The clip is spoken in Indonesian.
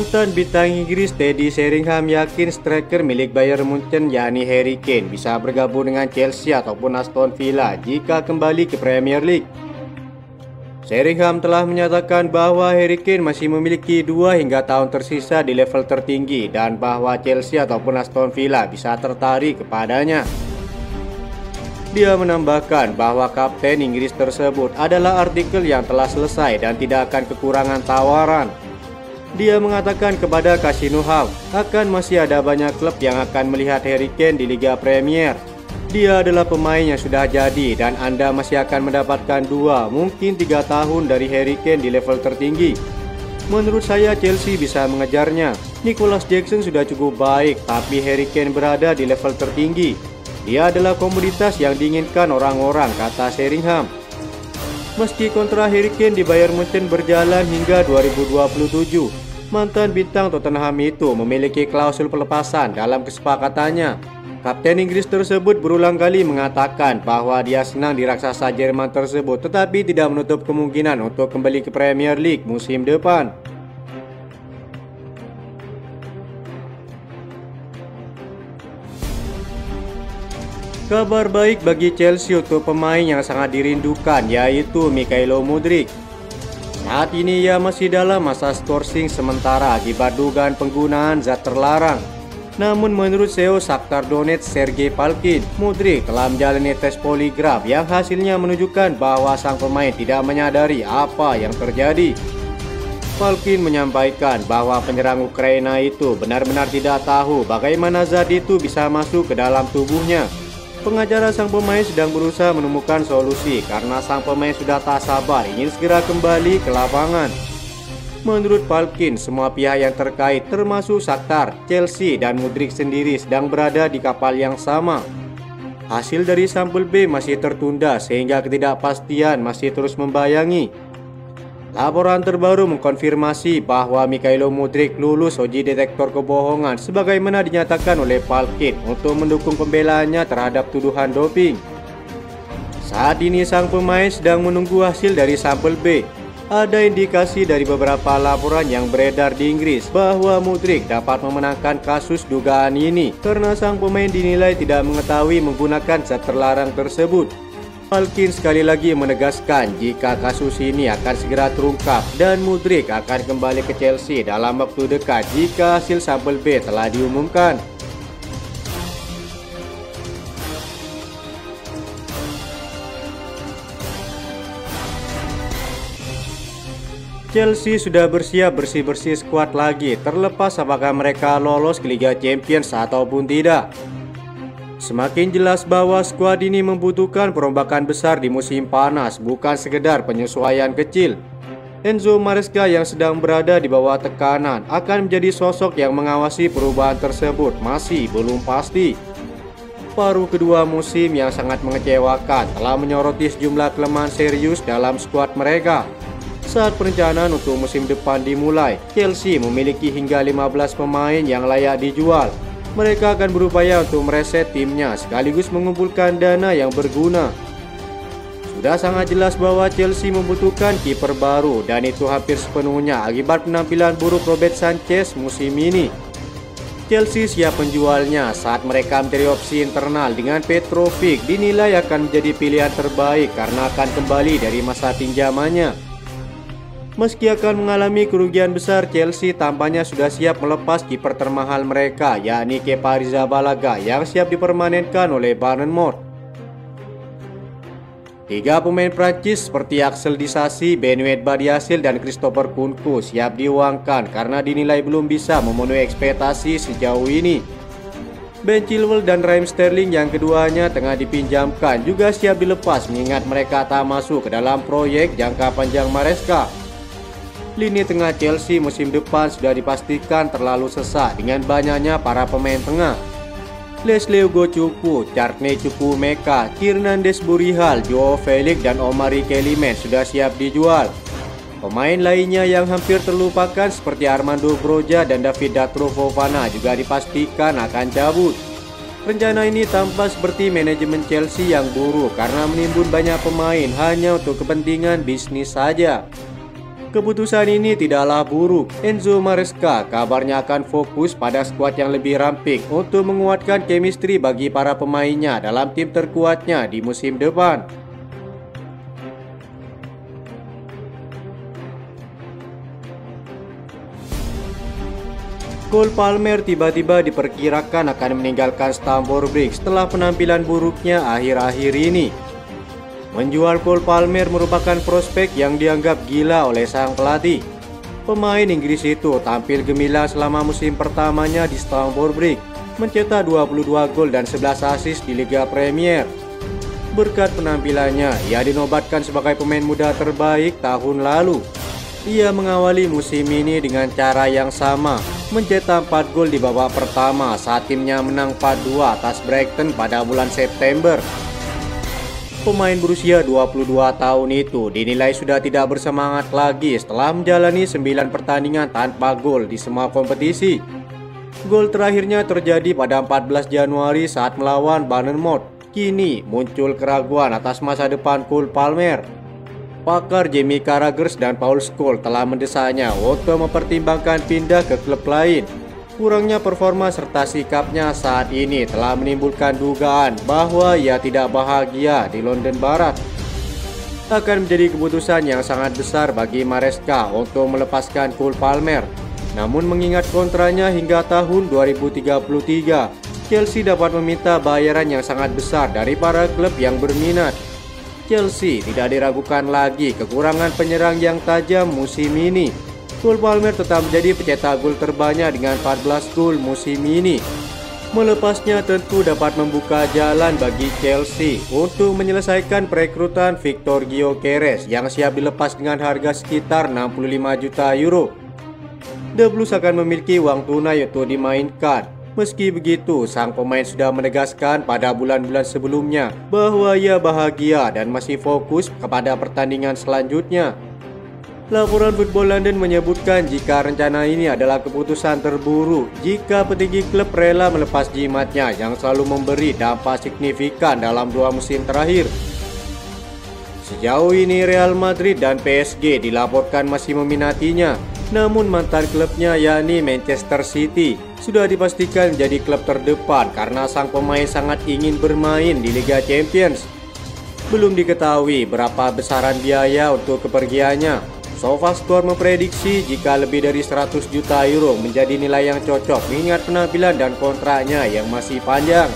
Mantan bintang Inggris Teddy Sheringham yakin striker milik Bayern Munchen yakni Harry Kane bisa bergabung dengan Chelsea ataupun Aston Villa jika kembali ke Premier League. Sheringham telah menyatakan bahwa Harry Kane masih memiliki 2 hingga tahun tersisa di level tertinggi dan bahwa Chelsea ataupun Aston Villa bisa tertarik kepadanya. Dia menambahkan bahwa kapten Inggris tersebut adalah artikel yang telah selesai dan tidak akan kekurangan tawaran. Dia mengatakan kepada Casino Hub akan masih ada banyak klub yang akan melihat Harry Kane di Liga Premier. Dia adalah pemain yang sudah jadi dan Anda masih akan mendapatkan 2, mungkin 3 tahun dari Harry Kane di level tertinggi. Menurut saya Chelsea bisa mengejarnya. Nicholas Jackson sudah cukup baik, tapi Harry Kane berada di level tertinggi. Dia adalah komoditas yang diinginkan orang-orang, kata Sheringham. Meski kontrak Harry Kane di Bayern Munchen berjalan hingga 2027, mantan bintang Tottenham itu memiliki klausul pelepasan dalam kesepakatannya. Kapten Inggris tersebut berulang kali mengatakan bahwa dia senang di raksasa Jerman tersebut, tetapi tidak menutup kemungkinan untuk kembali ke Premier League musim depan. Kabar baik bagi Chelsea untuk pemain yang sangat dirindukan, yaitu Mykhailo Mudryk. Saat ini ia masih dalam masa sourcing sementara akibat dugaan penggunaan zat terlarang. Namun menurut CEO Shakhtar Donetsk Sergei Palkin, Mudryk telah menjalani tes poligraf yang hasilnya menunjukkan bahwa sang pemain tidak menyadari apa yang terjadi. Palkin menyampaikan bahwa penyerang Ukraina itu benar-benar tidak tahu bagaimana zat itu bisa masuk ke dalam tubuhnya. Pengacara sang pemain sedang berusaha menemukan solusi karena sang pemain sudah tak sabar ingin segera kembali ke lapangan. Menurut Palkin, semua pihak yang terkait termasuk Shakhtar, Chelsea, dan Mudryk sendiri sedang berada di kapal yang sama. Hasil dari sampel B masih tertunda sehingga ketidakpastian masih terus membayangi. Laporan terbaru mengkonfirmasi bahwa Mykhailo Mudryk lulus uji detektor kebohongan sebagaimana dinyatakan oleh Palkin untuk mendukung pembelaannya terhadap tuduhan doping. Saat ini sang pemain sedang menunggu hasil dari sampel B. Ada indikasi dari beberapa laporan yang beredar di Inggris bahwa Mudryk dapat memenangkan kasus dugaan ini karena sang pemain dinilai tidak mengetahui menggunakan zat terlarang tersebut. Palkin sekali lagi menegaskan jika kasus ini akan segera terungkap dan Mudryk akan kembali ke Chelsea dalam waktu dekat jika hasil sampel B telah diumumkan. Chelsea sudah bersiap bersih-bersih skuad lagi, terlepas apakah mereka lolos ke Liga Champions ataupun tidak. Semakin jelas bahwa skuad ini membutuhkan perombakan besar di musim panas, bukan sekedar penyesuaian kecil. Enzo Maresca yang sedang berada di bawah tekanan akan menjadi sosok yang mengawasi perubahan tersebut masih belum pasti. Paruh kedua musim yang sangat mengecewakan telah menyoroti sejumlah kelemahan serius dalam skuad mereka. Saat perencanaan untuk musim depan dimulai, Chelsea memiliki hingga 15 pemain yang layak dijual. Mereka akan berupaya untuk mereset timnya sekaligus mengumpulkan dana yang berguna. Sudah sangat jelas bahwa Chelsea membutuhkan kiper baru dan itu hampir sepenuhnya akibat penampilan buruk Robert Sanchez musim ini. Chelsea siap menjualnya saat mereka mencari opsi internal dengan Petrovic dinilai akan menjadi pilihan terbaik karena akan kembali dari masa pinjamannya. Meski akan mengalami kerugian besar, Chelsea tampaknya sudah siap melepas kiper termahal mereka, yakni Kepa Arrizabalaga yang siap dipermanenkan oleh Bournemouth. 3 pemain Prancis seperti Axel Disasi, Benoit Badiashile, dan Christopher Nkunku siap diuangkan karena dinilai belum bisa memenuhi ekspektasi sejauh ini. Ben Chilwell dan Raheem Sterling yang keduanya tengah dipinjamkan juga siap dilepas mengingat mereka tak masuk ke dalam proyek jangka panjang Maresca. Lini tengah Chelsea musim depan sudah dipastikan terlalu sesak dengan banyaknya para pemain tengah. Lesley Ugochukwu, Charney Chukwuemeka, Fernandes Burihal, Joao Felix, dan Omari Kelimen sudah siap dijual. Pemain lainnya yang hampir terlupakan seperti Armando Broja dan David Datro Fofana juga dipastikan akan cabut. Rencana ini tampak seperti manajemen Chelsea yang buruk karena menimbun banyak pemain hanya untuk kepentingan bisnis saja. Keputusan ini tidaklah buruk. Enzo Maresca kabarnya akan fokus pada skuad yang lebih ramping untuk menguatkan chemistry bagi para pemainnya dalam tim terkuatnya di musim depan. Cole Palmer tiba-tiba diperkirakan akan meninggalkan Stamford Bridge setelah penampilan buruknya akhir-akhir ini. Menjual Cole Palmer merupakan prospek yang dianggap gila oleh sang pelatih. Pemain Inggris itu tampil gemilang selama musim pertamanya di Stamford Bridge, mencetak 22 gol dan 11 assist di Liga Premier. Berkat penampilannya, ia dinobatkan sebagai pemain muda terbaik tahun lalu. Ia mengawali musim ini dengan cara yang sama, mencetak 4 gol di babak pertama saat timnya menang 4-2 atas Brighton pada bulan September. Pemain berusia 22 tahun itu dinilai sudah tidak bersemangat lagi setelah menjalani 9 pertandingan tanpa gol di semua kompetisi. Gol terakhirnya terjadi pada 14 Januari saat melawan Bournemouth. Kini muncul keraguan atas masa depan Cole Palmer. Pakar Jamie Carragher dan Paul Scholes telah mendesaknya untuk mempertimbangkan pindah ke klub lain. Kurangnya performa serta sikapnya saat ini telah menimbulkan dugaan bahwa ia tidak bahagia di London Barat. Akan menjadi keputusan yang sangat besar bagi Maresca untuk melepaskan Cole Palmer. Namun mengingat kontraknya hingga tahun 2033, Chelsea dapat meminta bayaran yang sangat besar dari para klub yang berminat. Chelsea tidak diragukan lagi kekurangan penyerang yang tajam musim ini. Cole Palmer tetap menjadi pencetak gol terbanyak dengan 14 gol musim ini. Melepasnya tentu dapat membuka jalan bagi Chelsea untuk menyelesaikan perekrutan Victor Gyökeres yang siap dilepas dengan harga sekitar 65 juta euro. The Blues akan memiliki uang tunai untuk dimainkan. Meski begitu, sang pemain sudah menegaskan pada bulan-bulan sebelumnya bahwa ia bahagia dan masih fokus kepada pertandingan selanjutnya. Laporan Football London menyebutkan jika rencana ini adalah keputusan terburuk jika petinggi klub rela melepas jimatnya yang selalu memberi dampak signifikan dalam 2 musim terakhir. Sejauh ini Real Madrid dan PSG dilaporkan masih meminatinya. Namun mantan klubnya yakni Manchester City sudah dipastikan menjadi klub terdepan karena sang pemain sangat ingin bermain di Liga Champions. Belum diketahui berapa besaran biaya untuk kepergiannya. SofaScore memprediksi jika lebih dari 100 juta euro menjadi nilai yang cocok mengingat penampilan dan kontraknya yang masih panjang.